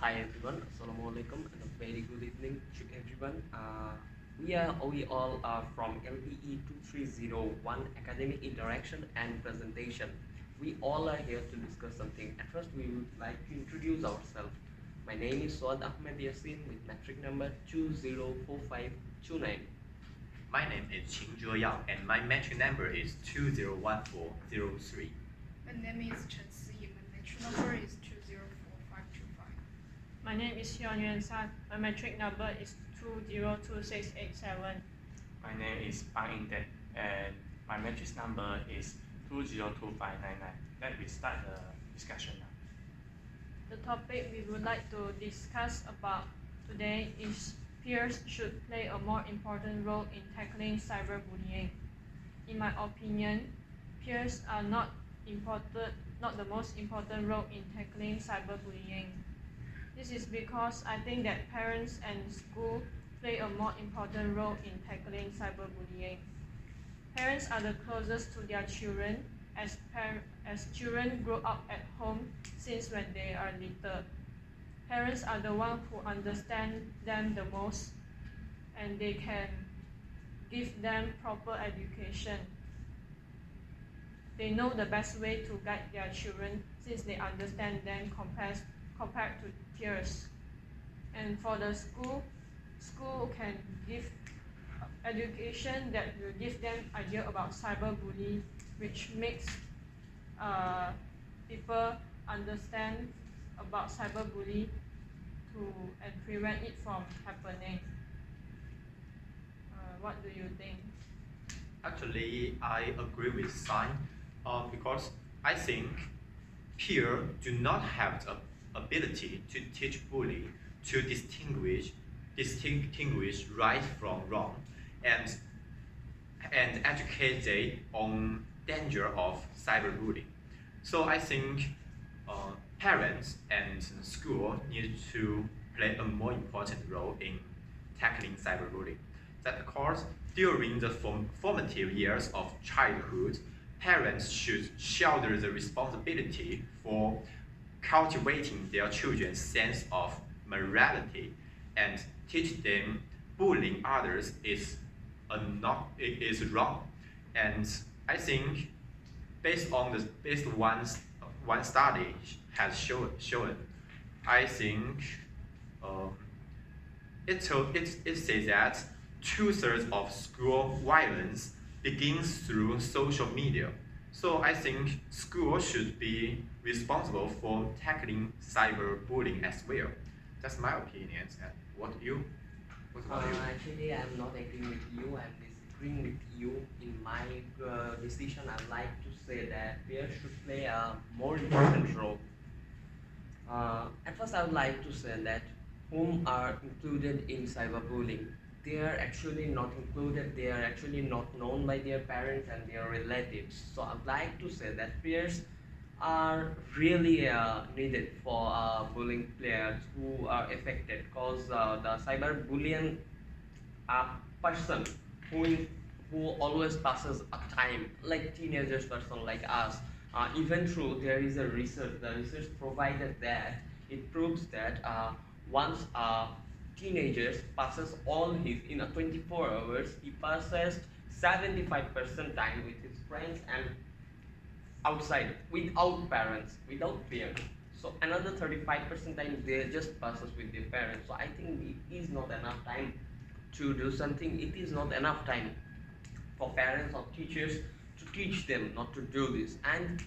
Hi everyone, Assalamualaikum and a very good evening to everyone. We all are from LPE 2301 Academic Interaction and Presentation. We all are here to discuss something. At first, we would like to introduce ourselves. My name is Suad Ahmed Yassin with metric number 204529. My name is Qing Yang and my metric number is 201403. My name is Chen Si. My metric number is 204525. My name is Hyun Yuan San. My metric number is 202687. My name is Pang In Tet and my matrix number is 202599. Let me start the discussion now. The topic we would like to discuss about today is peers should play a more important role in tackling cyberbullying. In my opinion, peers are not the most important role in tackling cyberbullying. This is because I think that parents and school play a more important role in tackling cyberbullying. Parents are the closest to their children as children grow up at home since when they are little. Parents are the ones who understand them the most and they can give them proper education. They know the best way to guide their children since they understand them compared to peers. And for the school can give education that will give them idea about cyberbullying, which makes people understand about cyberbullying and prevent it from happening. What do you think? Actually, I agree with Sai because I think peers do not have the ability to teach bully to distinguish right from wrong and educate them on danger of cyberbullying. So I think parents and school need to play a more important role in tackling cyberbullying. That because during the formative years of childhood, parents should shoulder the responsibility for cultivating their children's sense of morality and teach them bullying others is wrong. And I think based on one study has shown, I think it says that 2/3 of school violence begins through social media. So I think schools should be responsible for tackling cyberbullying as well. That's my opinion. And what about you? Actually, I'm not agreeing with you. I'm disagreeing with you. In my decision, I'd like to say that peers should play a more important role. At first, I would like to say that whom are included in cyberbullying, they are actually not included. They are actually not known by their parents and their relatives. So I'd like to say that peers are really needed for bullying players who are affected, because the cyberbullying person who who always passes a time like teenagers person like us, even though there is a research, the research provided that it proves that once a teenager passes all his in a 24 hours, he passes 75% time with his friends and outside without parents, without parents. So another 35% time they just passes with their parents. So I think it is not enough time to do something. It is not enough time for parents or teachers to teach them not to do this. And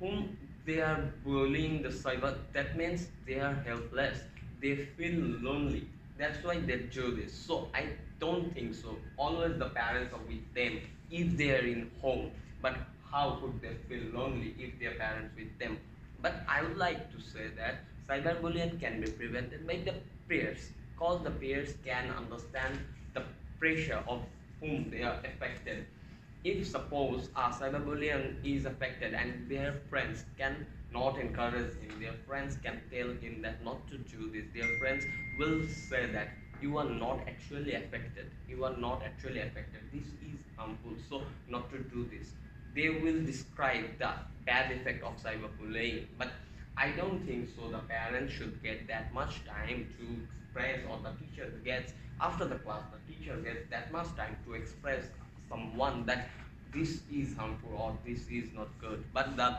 whom they are bullying the cyber, that means they are helpless. They feel lonely. That's why they do this. So I don't think so. Always the parents are with them if they are in home. But how could they feel lonely if their parents with them? But I would like to say that cyberbullying can be prevented by the peers, because the peers can understand the pressure of whom they are affected. If suppose cyberbullying is affected and their friends can not encourage him, their friends can tell him that not to do this, their friends will say that you are not actually affected, you are not actually affected, this is harmful, so not to do this. They will describe the bad effect of cyberbullying, but I don't think so. The parents should get that much time to express, or the teacher gets after the class. The teacher gets that much time to express someone that this is harmful or this is not good. But the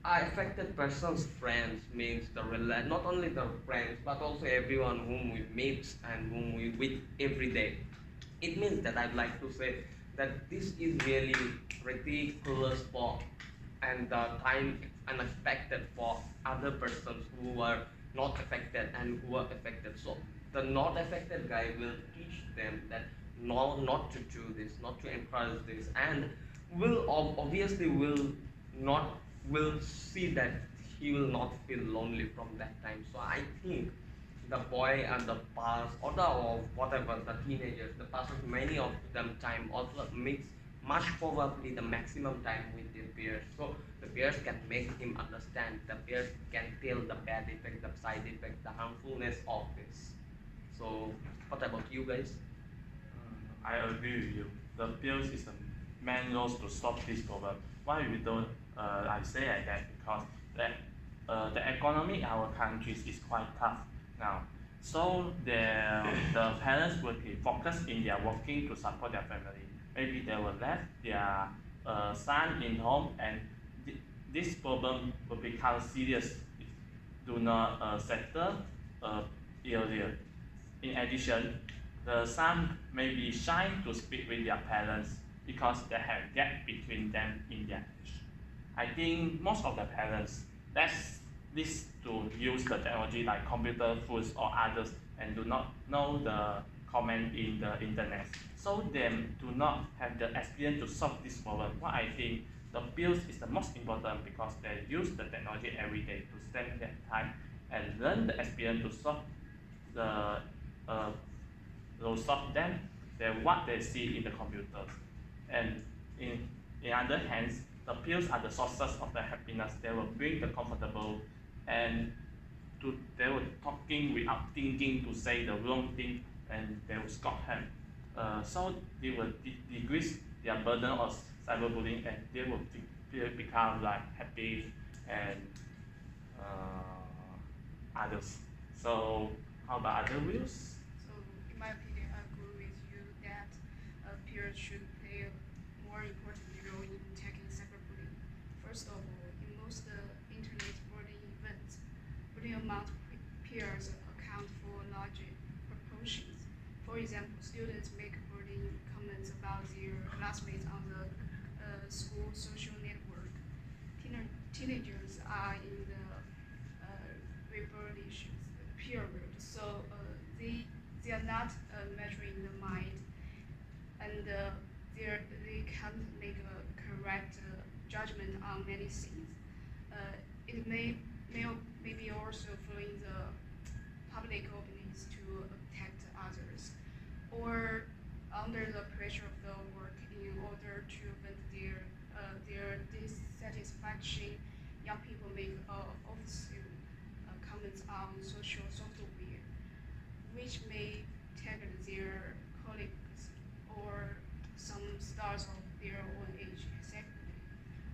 affected person's friends means not only the friends but also everyone whom we meet and whom we with every day. It means that I'd like to say that this is really ridiculous for and the time unexpected for other persons who are not affected and who are affected. So the not affected guy will teach them that not to do this, not to encourage this, and obviously not will see that he will not feel lonely from that time. So I think the boy and the past or whatever the teenagers, the past of many of them time also makes much probably the maximum time with their peers. So the peers can make him understand. The peers can tell the bad effect, the side effect, the harmfulness of this. So what about you guys? I agree with you. The bills is the main role to solve this problem. Why we don't? I say like that because the economy in our countries is quite tough now. So the parents will be focused in their working to support their family. Maybe they will left their son in home, and this problem will become serious if do not settle earlier. In addition, the son may be shy to speak with their parents because they have gap between them in their age. I think most of the parents less this to use the technology like computer, phones or others and do not know the comment in the internet. So they do not have the experience to solve this problem. What I think the bills is the most important because they use the technology every day to spend their time and learn the experience to solve the uh, those of them than what they see in the computers. And in other hands, the pills are the sources of the happiness. They will bring the comfortable and they were talking without thinking to say the wrong thing and they will scoff him. So they will decrease their burden of cyberbullying and they will become like happy and others. So how about other views? So, in my opinion, I agree with you that peers should play a more important role in tackling cyberbullying. First of all, in most internet bullying events, bullying among peers account for large proportions. For example, students make bullying comments about their classmates on the school social network. Teenagers are in the rebellious period, so they are not mature in the mind, and they can't make a correct judgment on many things. It may be also following the public opinions to protect others, or under the pressure of the work in order to vent their dissatisfaction. Young people make offensive comments on social software, which may target their colleagues or some stars of their own age. Secondly,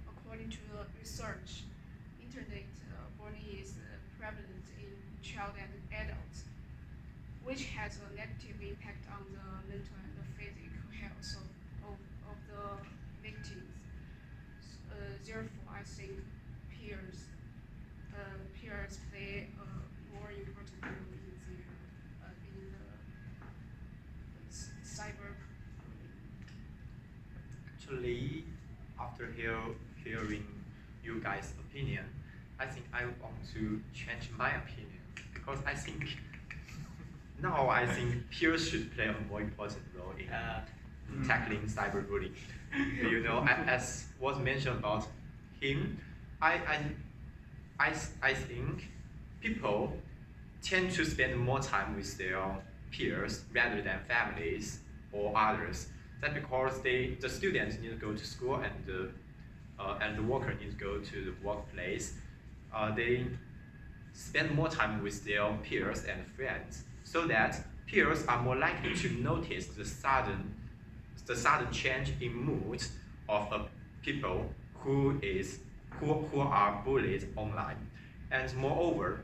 according to the research, internet bullying is prevalent in child and adults, which has a negative impact on the mental and the physical health of the victims. Therefore, I think peers peers play a more important role in the cyber. Actually, after hearing you guys' opinion, I think I want to change my opinion because I think now I think peers should play a more important role in tackling cyberbullying. You know, as was mentioned about him, I, I, I think people tend to spend more time with their peers rather than families or others. That's because the students need to go to school and the worker needs to go to the workplace. They spend more time with their peers and friends, so that peers are more likely to notice the sudden change in mood of a people who are bullied online. And moreover,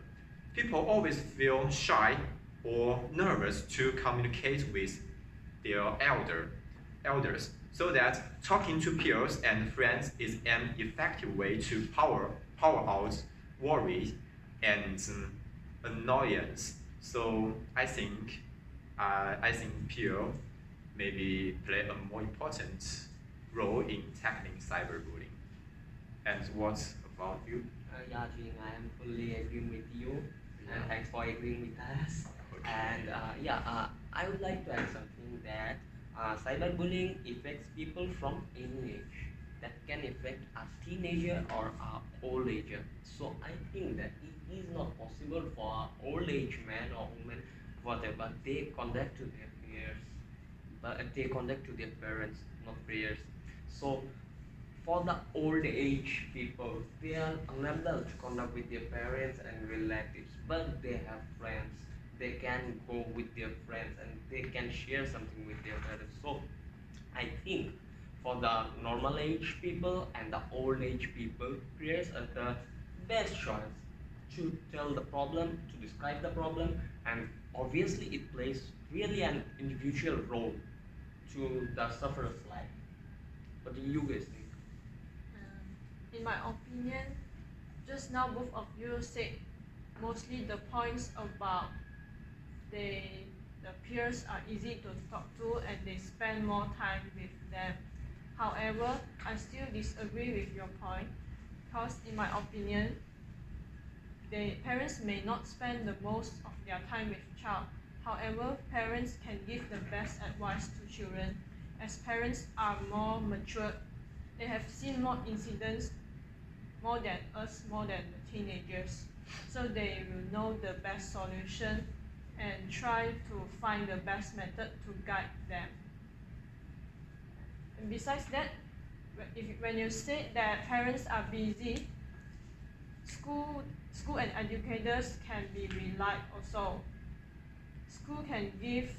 people always feel shy or nervous to communicate with their elders, so that talking to peers and friends is an effective way to power out worry and annoyance. So I think peer maybe play a more important role in tackling cyberbullying. And what about you? Yeah, Jing, I am fully agreeing with you, and Yeah. thanks for agreeing with us. Okay. And I would like to add something that cyberbullying affects people from any age. That can affect a teenager or a old ager. So I think that it is not possible for a old age man or woman, whatever, they conduct to their peers, but they conduct to their parents, not peers. So for the old age people, they are unable to conduct with their parents and relatives, but they have friends. They can go with their friends and they can share something with their parents. So I think for the normal age people and the old age people, peers are the best choice to tell the problem, to describe the problem, and obviously it plays really an individual role to the sufferer's life. What do you guys think? In my opinion, just now both of you said mostly the points about they the peers are easy to talk to and they spend more time with them. However, I still disagree with your point because in my opinion, the parents may not spend the most of their time with child. However, parents can give the best advice to children. As parents are more mature, they have seen more incidents more than us, more than the teenagers. So they will know the best solution and try to find the best method to guide them. And besides that, when you say that parents are busy, school and educators can be relied also. School can give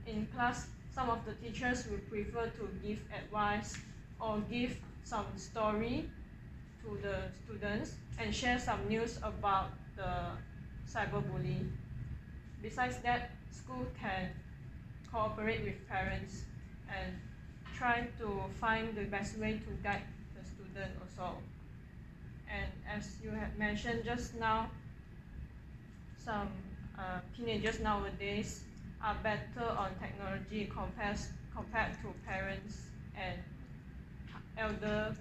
in class, some of the teachers will prefer to give advice or give some story to the students and share some news about the cyberbullying. Besides that, school can cooperate with parents and try to find the best way to guide the student also. And as you had mentioned just now, some teenagers nowadays are better on technology compared to parents and elder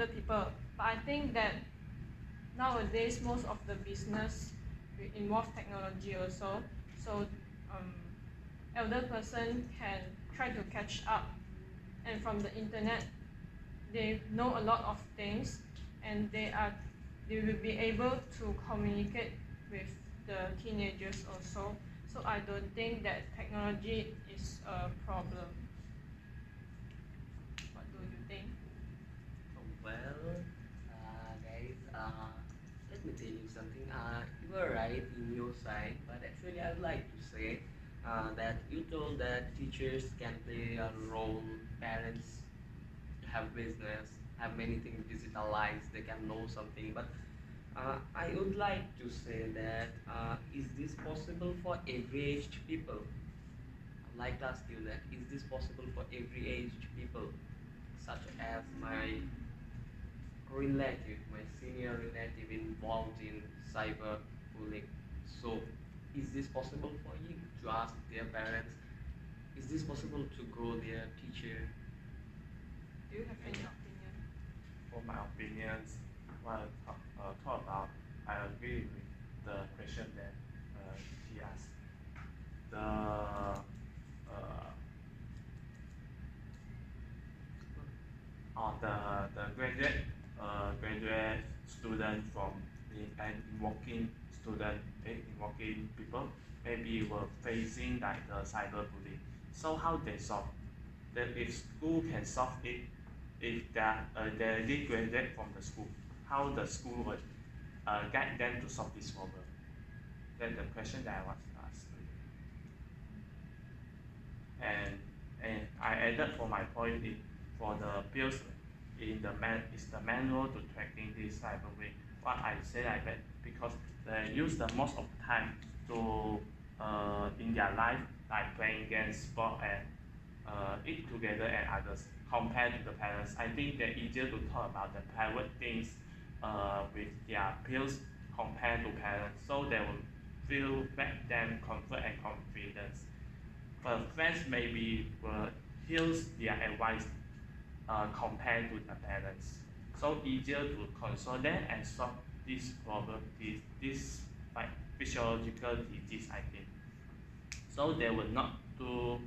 people. But I think that nowadays most of the business will involve technology also. So elder person can try to catch up, and from the internet they know a lot of things, and they will be able to communicate with the teenagers also. So I don't think that technology is a problem. What do you think? Well, guys, let me tell you something. You are right in your side, but actually, I would like to say that you told that teachers can play a role, parents have business, have many things digitalized, they can know something. But I would like to say that is this possible for every aged people? I'd like to ask you that is this possible for every aged people, such as my relative, my senior relative involved in cyberbullying. So, is this possible for you to ask their parents? Is this possible to go their teacher? Do you have any opinion? For my opinions, what I thought about, I agree with the question that he asked. The graduate student from and working student working people maybe were facing like the cyberbullying. So how they solve? That if school can solve it, if they already graduate from the school, how the school would guide them to solve this problem? That's the question that I want to ask. And I added for my point for the peers, is the main role to tracking this cyberbullying. Why I say like that? Because they use the most of the time to in their life, like playing games, sport, and eat together and others. Compared to the parents, I think they're easier to talk about the private things with their peers compared to parents, so they will feel back them comfort and confidence. But friends maybe will hear their advice compared to the parents. So easier to console them and solve this problem, this like physiological disease, I think. So they will not too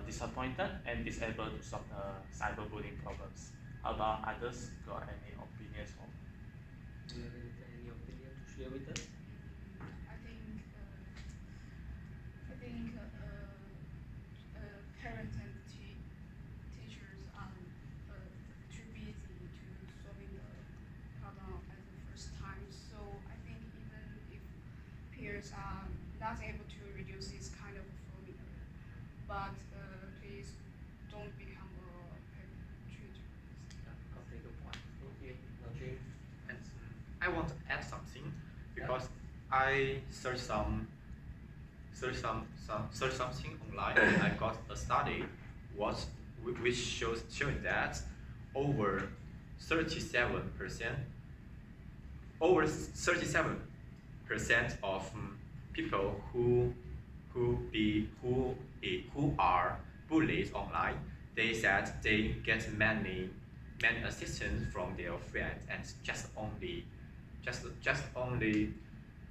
disappointed and disabled to solve the cyberbullying problems. How about others? Got any opinions on? Do you have any opinion to share with us? I think parents and teachers are too busy to solving the problem at the first time. So I think even if peers are not able to reduce this kind of phobia, but please don't become a perpetrator. Yeah, I'll take your point. Thank you. Now, Jim. And I want to add something because I search something online and I got a study which showing that over 37% over 37% of people who are bullied online, they said they get many assistance from their friends, and just only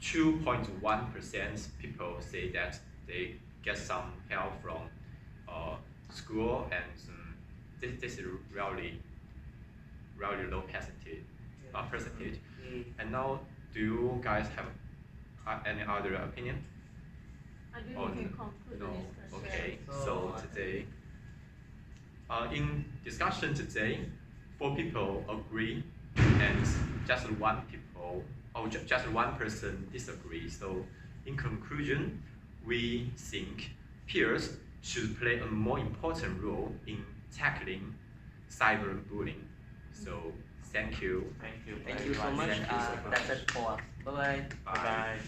2.1% people say that they get some help from school, and this is really low percentage. And now, do you guys have any other opinion? I think Oh, we can conclude No. the discussion. Okay. So, So today, in discussion today, 4 people agree, and just one person disagree. So, in conclusion, we think peers should play a more important role in tackling cyberbullying. So, thank you. Thank you. Thank very you so much. Thank you so much. That's it for us. Bye bye. Bye bye.